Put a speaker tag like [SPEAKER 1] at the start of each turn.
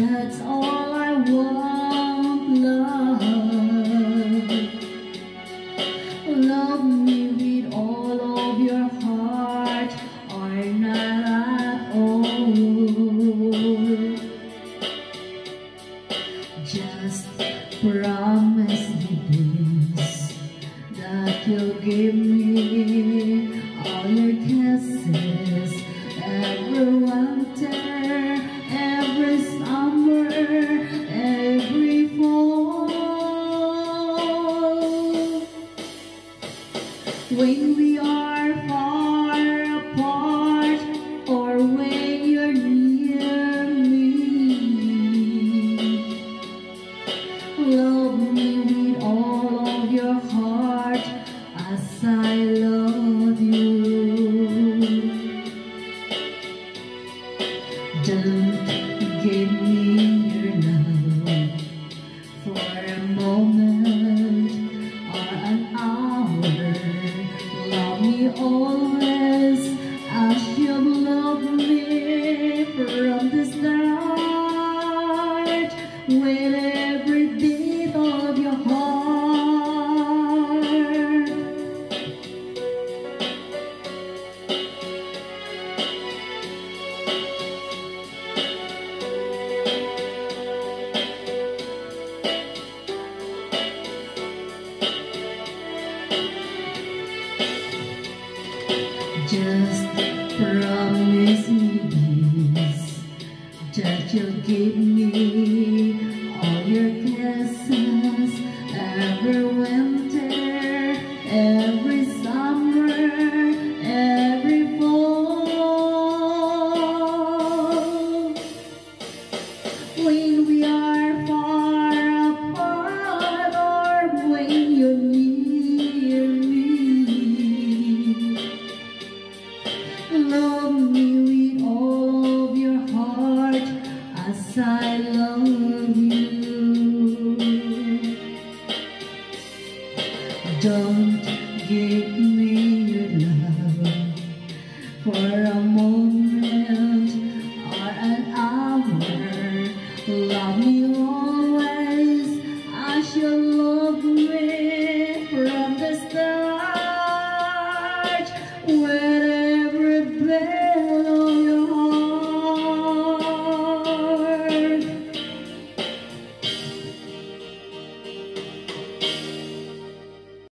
[SPEAKER 1] That's all I want, love. Love me with all of your heart, or not at all. Just promise me this, that you'll give me all your kisses, every winter, every summer, every fall. When we are far apart, or when you're near me, love me with all of your heart as I love you. Don't give me your love for a moment or an hour. Love me always as you love me from the start, with every beat of your heart. Just promise me this, that you'll give me all your kisses, every winter, every summer, every fall. When we are far apart, or when you're near me, love me with all of your heart as I love